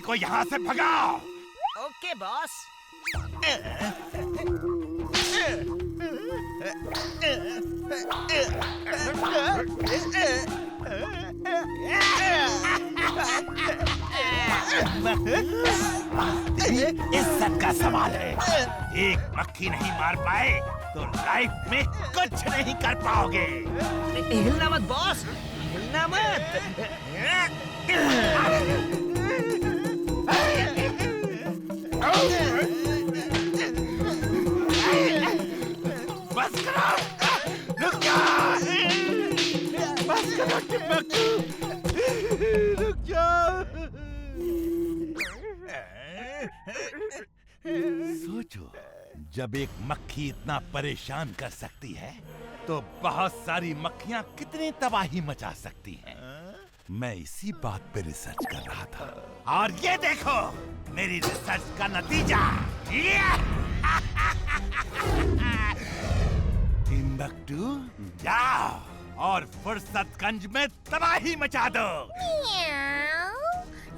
इनको यहाँ से भगाओ। Okay boss. इज्जत का सवाल है। एक मक्खी नहीं मार पाए तो लाइफ में कुछ नहीं कर पाओगे। हिलना मत बॉस, हिलना मत। बस करो, रुक जा। बस करो टिम्बकटू, रुक जाओ। सोचो, जब एक मक्खी इतना परेशान कर सकती है तो बहुत सारी मक्खियां कितनी तबाही मचा सकती हैं। मैं इसी बात पे रिसर्च कर रहा था और ये देखो मेरी रिसर्च का नतीजा। टिम्बकटू, जाओ और फुर्सतगंज में तबाही मचा दो।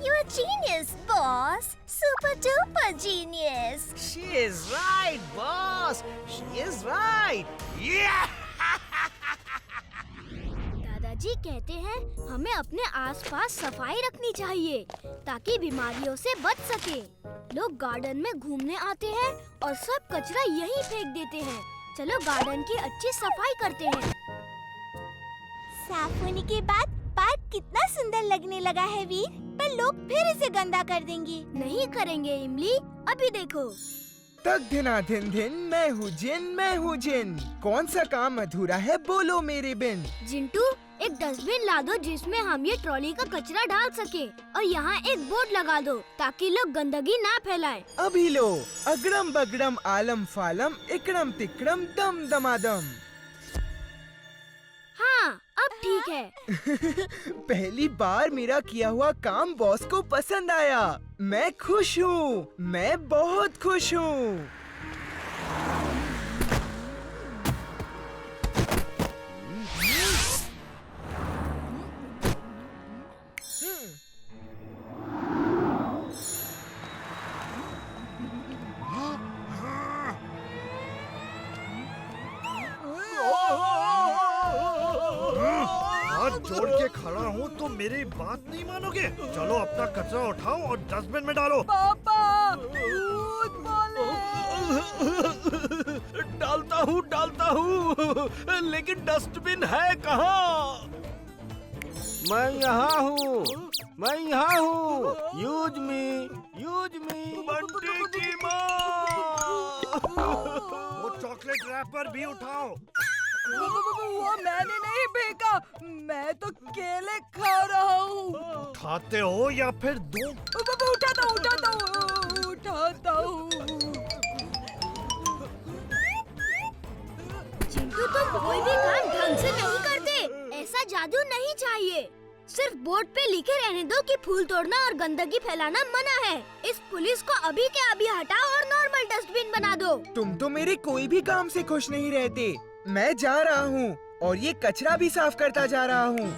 You're a genius, boss. Super duper genius. She is right, boss. She is right. दादाजी कहते हैं हमें अपने आसपास सफाई रखनी चाहिए ताकि बीमारियों से बच सके। लोग गार्डन में घूमने आते हैं और सब कचरा यहीं फेंक देते हैं। चलो गार्डन की अच्छी सफाई करते हैं। साफ होने के बाद पार्क कितना सुंदर लगने लगा है वीर, पर लोग फिर इसे गंदा कर देंगे। नहीं करेंगे इमली, अभी देखो। तक धिना धिन धिन, मैं हूँ जिन। कौन सा काम अधूरा है बोलो मेरे बिन। जिंटू, एक डस्टबिन ला दो जिसमें हम ये ट्रॉली का कचरा डाल सके और यहाँ एक बोर्ड लगा दो ताकि लोग गंदगी ना फैलाएं। अभी लो, अगड़म बगड़म आलम फालम, इकड़म तिकड़म दम दमादम। हाँ, अब ठीक है। पहली बार मेरा किया हुआ काम बॉस को पसंद आया। मैं खुश हूँ, मैं बहुत खुश हूँ। हाथ जोड़ के खड़ा हूँ तो मेरी बात नहीं मानोगे? चलो अपना कचरा उठाओ और डस्टबिन में डालो। पापा, भूत बोले। डालता हूँ, लेकिन डस्टबिन है कहाँ? मैं यहाँ हूँ। Use me. बंटी की माँ। वो चॉकलेट रैपर भी उठाओ। वो मैंने नहीं फेंका, मैं तो केले खा रहा हूँ। उठाते हो या फिर दूं? उठाता हूँ। चिंटू, तुम कोई भी काम ढंग से नहीं करते। ऐसा जादू नहीं चाहिए। सिर्फ बोर्ड पे लिखे रहने दो कि फूल तोड़ना और गंदगी फैलाना मना है। इस पुलिस को अभी के अभी हटाओ और नॉर्मल डस्टबिन बना दो। तुम तो मेरे कोई भी काम से खुश नहीं रहते। मैं जा रहा हूँ और ये कचरा भी साफ करता जा रहा हूँ।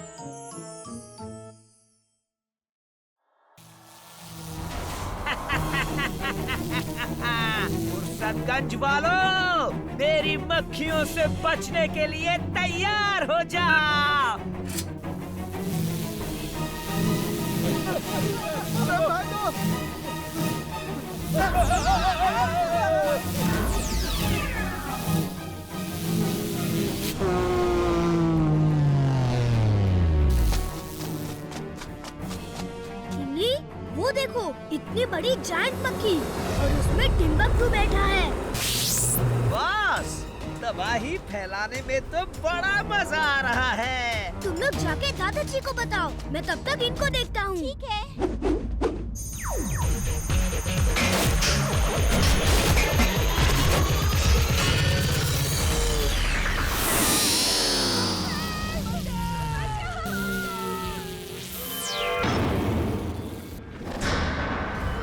फुर्सतगंज वालों, मेरी मक्खियों से बचने के लिए तैयार हो जाओ। इमली, वो देखो, इतनी बड़ी जायंट मक्खी और उसमें टिम्बकटू बैठा है। बस, तबाही फैलाने में तो बड़ा मजा आ रहा है। तुम लोग जाके दादाजी को बताओ, मैं तब तक इनको देखता हूँ। ठीक है।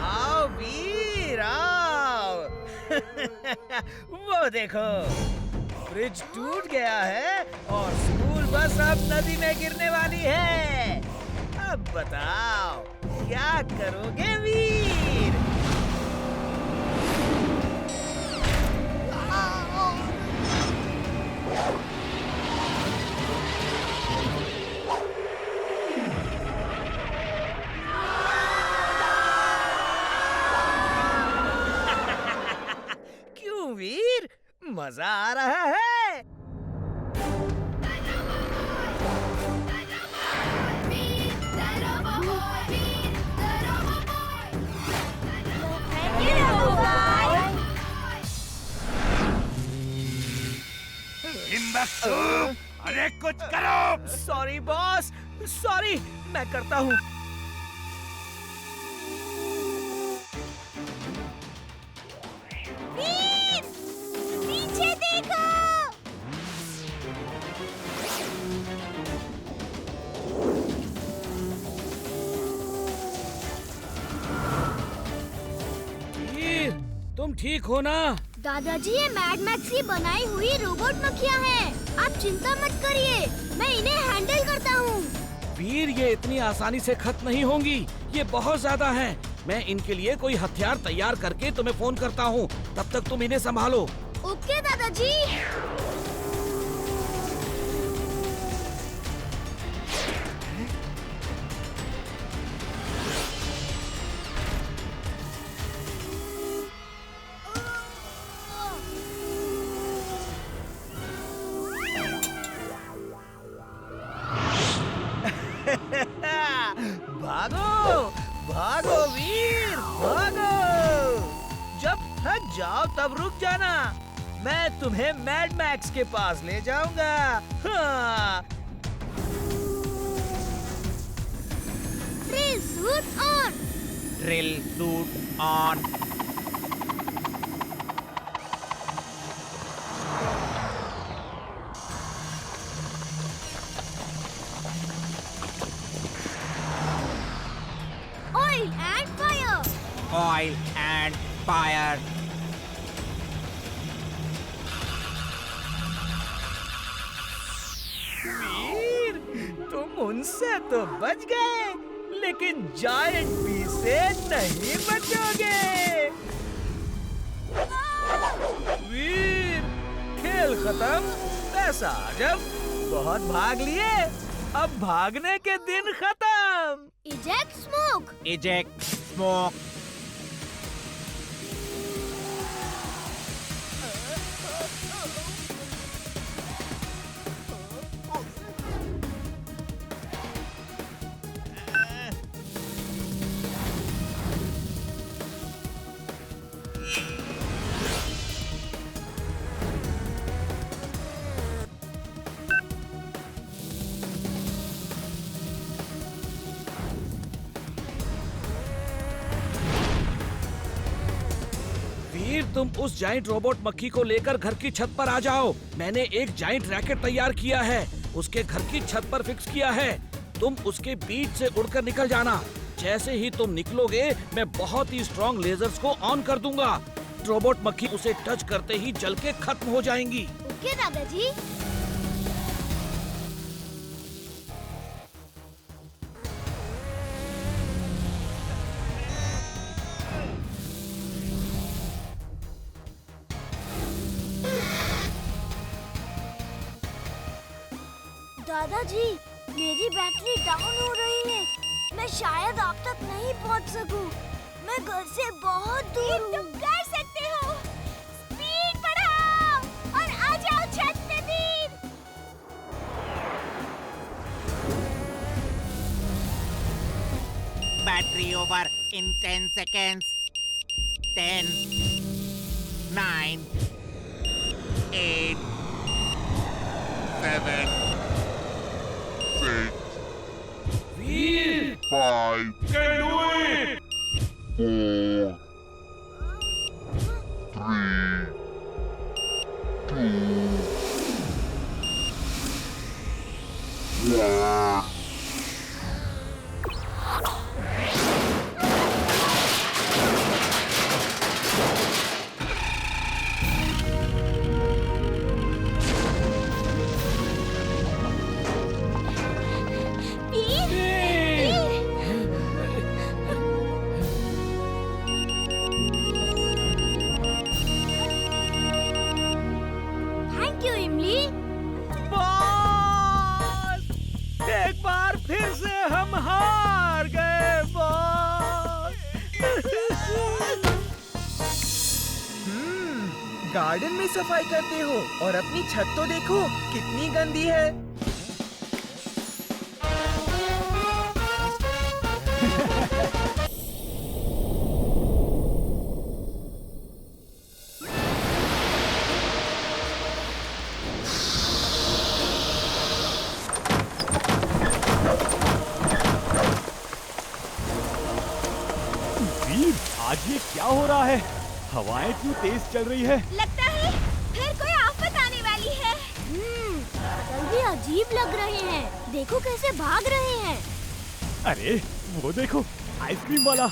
आओ वीर, आओ। वो देखो, ब्रिज टूट गया है और स्कूल बस अब नदी में गिरने वाली है। अब बताओ, क्या करोगे वीर? क्यों वीर, मजा आ रहा है? हिम्मत, अरे कुछ करो। सॉरी बॉस, सॉरी, मैं करता हूँ। पीछे देखो। वीर, तुम ठीक हो ना? दादाजी, ये मैड मैक्स की बनाई हुई रोबोट मक्खियाँ हैं। आप चिंता मत करिए, मैं इन्हें हैंडल करता हूँ। वीर, ये इतनी आसानी से खत्म नहीं होंगी, ये बहुत ज्यादा हैं। मैं इनके लिए कोई हथियार तैयार करके तुम्हें फोन करता हूँ, तब तक तुम इन्हें संभालो। ओके दादाजी। भागो, भागो वीर, भागो। जब थक जाओ तब रुक जाना, मैं तुम्हें मैड मैक्स के पास ले जाऊंगा। हाँ। Drill suit on. Drill suit on. Oil and fire. Oil and fire. Veer, तुम उनसे तो बच गए, लेकिन जायंट बी से नहीं बचोगे। वीर, खेल खत्म, पैसा जब बहुत भाग लिए, अब भागने के दिन खत्म। Eject smoke. Eject smoke. Veer, तुम उस जाइंट रोबोट मक्खी को लेकर घर की छत पर आ जाओ। मैंने एक जाइंट रैकेट तैयार किया है, उसके घर की छत पर फिक्स किया है। तुम उसके बीच से उड़कर निकल जाना। जैसे ही तुम निकलोगे, मैं बहुत ही स्ट्रॉन्ग लेजर्स को ऑन कर दूंगा। रोबोट मक्खी उसे टच करते ही जल के खत्म हो जाएंगी। ओके दादाजी। दादाजी, मेरी बैटरी डाउन हो रही है, मैं शायद आप तक नहीं पहुंच सकूं। मैं घर से बहुत दूर हूं। तुम कर सकते हो, स्पीड बढ़ाओ और आ जाओ छत पे वीर। Battery over in 10 seconds. 10, 9, 8, 7, 6, Veer, 5, 4, 3, 2, 1. Garden में सफाई करते हो और अपनी छत तो देखो कितनी गंदी है। वीर, आज ये क्या हो रहा है? हवाएं क्यों तेज चल रही है? लगता है फिर कोई आफत आने वाली है। बादल भी अजीब लग रहे हैं। देखो कैसे भाग रहे हैं। अरे वो देखो, आइसक्रीम वाला।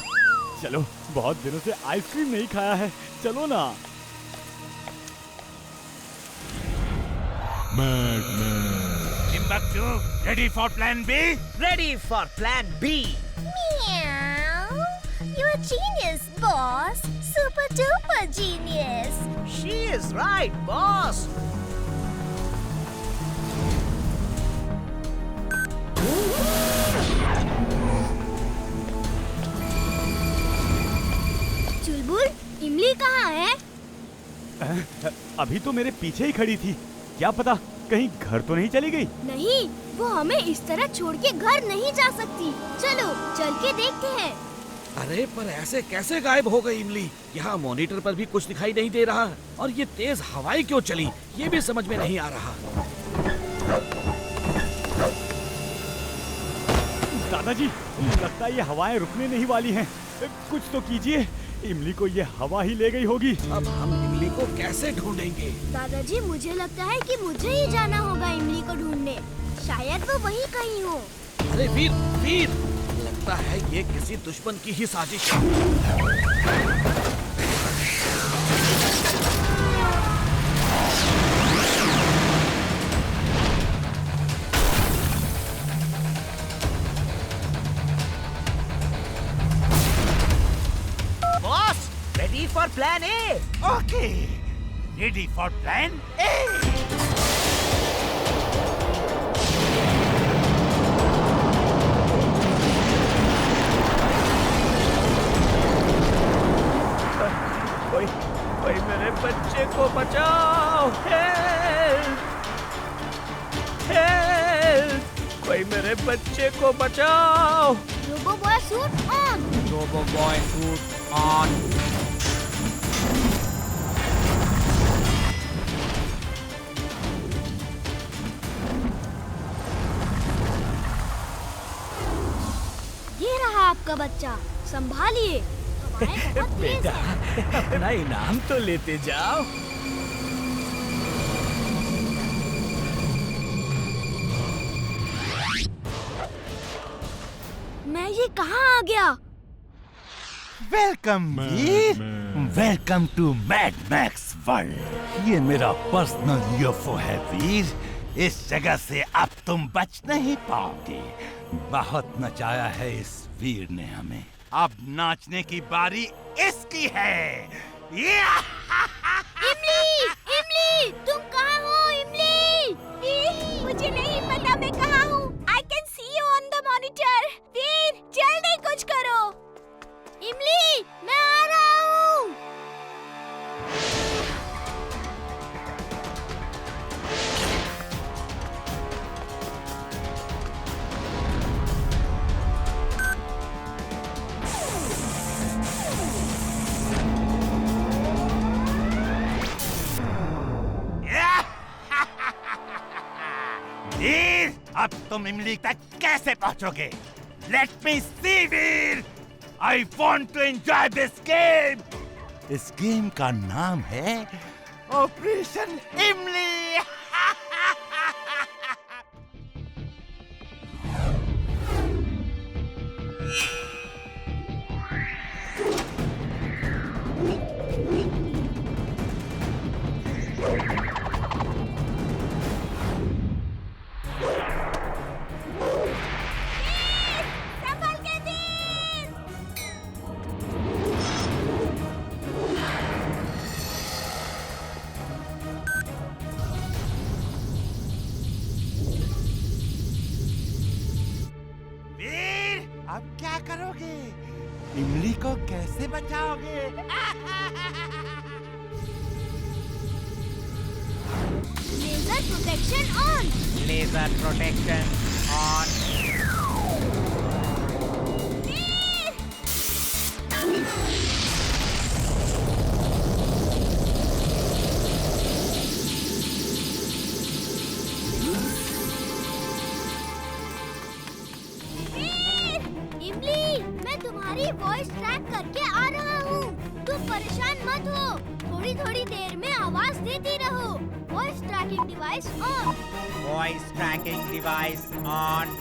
चलो, बहुत दिनों से आइसक्रीम नहीं खाया है, चलो ना। Timbuktu, ready for plan B? Ready for plan B. Meow. You're a genius, boss. Super duper genius. She is right, boss. चुलबुल, इमली कहाँ है? अभी तो मेरे पीछे ही खड़ी थी। क्या पता कहीं घर तो नहीं चली गई? नहीं, वो हमें इस तरह छोड़ के घर नहीं जा सकती। चलो चल के देखते हैं। अरे पर ऐसे कैसे गायब हो गई इमली? यहाँ मॉनिटर पर भी कुछ दिखाई नहीं दे रहा और ये तेज हवाएं क्यों चली, ये भी समझ में नहीं आ रहा। दादाजी, लगता है ये हवाएं रुकने नहीं वाली हैं। कुछ तो कीजिए, इमली को ये हवा ही ले गई होगी। अब हम इमली को कैसे ढूंढेंगे? दादाजी, मुझे लगता है कि मुझे ही जाना होगा इमली को ढूंढने। शायद वो वहीं कहीं हो। अरे वीर, वीर, लगता है ये किसी दुश्मन की ही साजिश है। Boss, ready for plan A. Okay, ready for plan A? कोई मेरे बच्चे को बचाओ! हेल्प! हेल्प! कोई मेरे बच्चे को बचाओ! Robo boy suit on. Robo boy suit on. ये रहा आपका बच्चा, संभालिए। हवाएं बहुत तेज हैं। अपना इनाम तो लेते जाओ। मैं ये कहाँ आ गया? Welcome Veer, welcome to mad max world. ये मेरा पर्सनल यूएफओ है वीर। इस जगह से अब तुम बच नहीं पाओगे। बहुत नचाया है इस वीर ने हमें। अब नाचने की बारी इसकी है। इमली, इमली, तुम कहाँ हो इमली? मुझे नहीं पता मैं कहाँ हूँ। I can see you on the monitor. वीर, जल्दी कुछ करो। इमली, मैं आ रहा हूँ। वीर, अब तुम इमली तक कैसे पहुंचोगे? Let me see Veer. I want to enjoy this game. इस गेम का नाम है ऑपरेशन इमली। संभल के वीर। वीर, अब क्या करोगे? इमली को कैसे बचाओगे? Laser protection on. Laser protection on. Imli, मैं तुम्हारी वॉइस ट्रैक करके आ रहा हूँ। तुम परेशान मत हो, थोड़ी थोड़ी देर में आवाज देती रहो। Voice tracking device on. Voice tracking device on.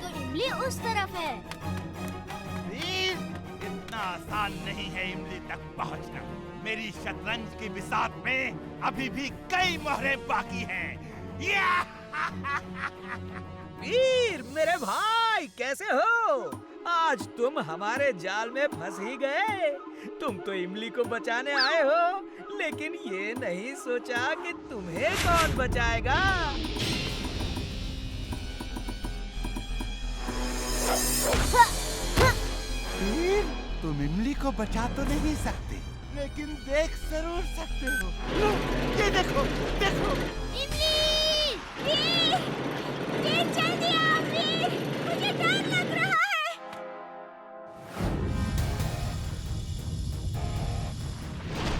तो इमली उस तरफ है। वीर, इतना आसान नहीं है इमली तक पहुंचना। मेरी शतरंज की बिसात में अभी भी कई मोहरें बाकी हैं। या! वीर मेरे भाई कैसे हो? आज तुम हमारे जाल में फंस ही गए। तुम तो इमली को बचाने आए हो, लेकिन ये नहीं सोचा कि तुम्हें कौन बचाएगा। वीर, तुम इमली को बचा तो नहीं सकते, लेकिन देख जरूर सकते हो। लो, ये देखो, देखो। इमली! ये चल दिया इमली! मुझे डर लग रहा है।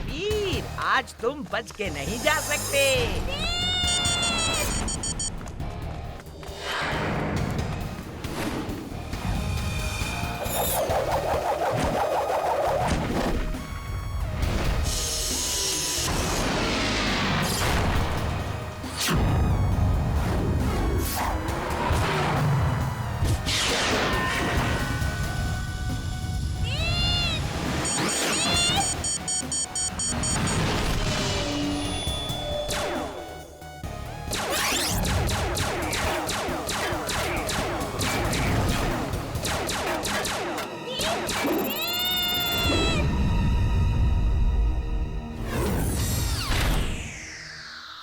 वीर आज तुम बच के नहीं जा सकते।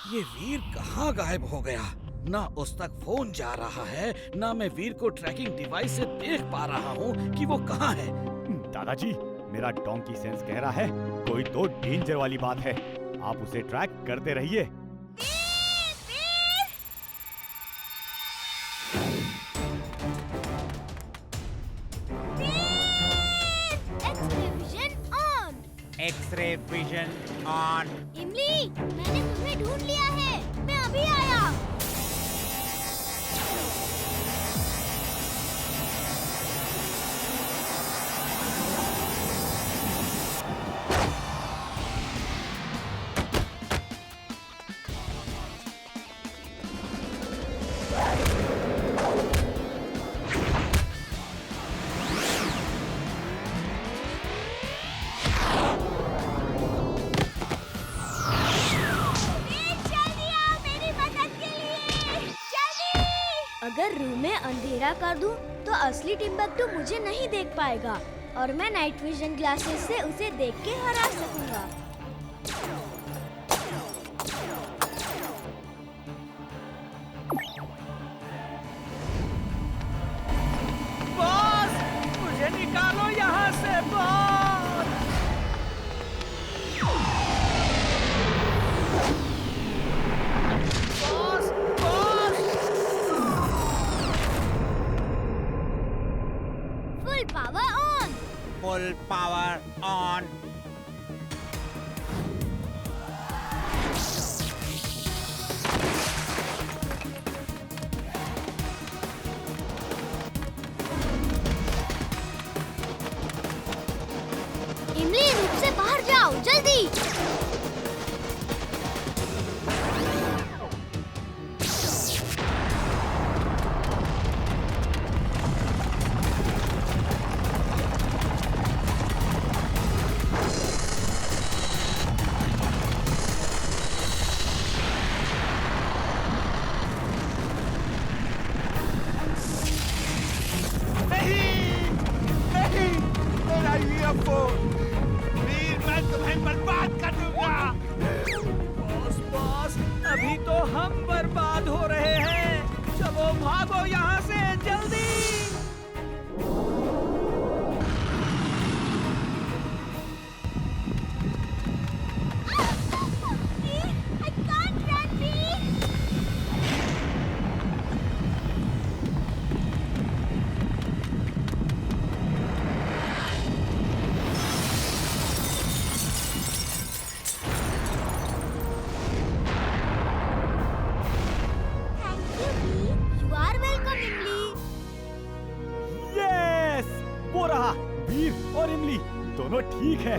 ये वीर कहाँ गायब हो गया? ना उस तक फोन जा रहा है, ना मैं वीर को ट्रैकिंग डिवाइस से देख पा रहा हूँ कि वो कहाँ है। दादाजी, मेरा डोंकी सेंस कह रहा है कोई तो डेंजर वाली बात है। आप उसे ट्रैक करते रहिए। X ray vision on. X ray vision on. Imli, मैंने तुम्हें ढूंढ लिया है। मैं अभी आया। अगर रूम में अंधेरा कर दूं, तो असली टिम्बकटू मुझे नहीं देख पाएगा और मैं नाइट विजन ग्लासेस से उसे देख के हरा सकूंगा। बॉस, मुझे निकालो यहाँ से boss. Boss, boss. Full power on. Full power on. इमली, रूम से बाहर जाओ, जल्दी। नहीं, मेरा ईयरफोन। वीर, मैं तुम्हें बर्बाद कर दूंगा। बॉस, बॉस, अभी तो हम बर्बाद हो रहे हैं। चलो भागो यहाँ से जल्दी। स्टीव और इमली दोनों ठीक है।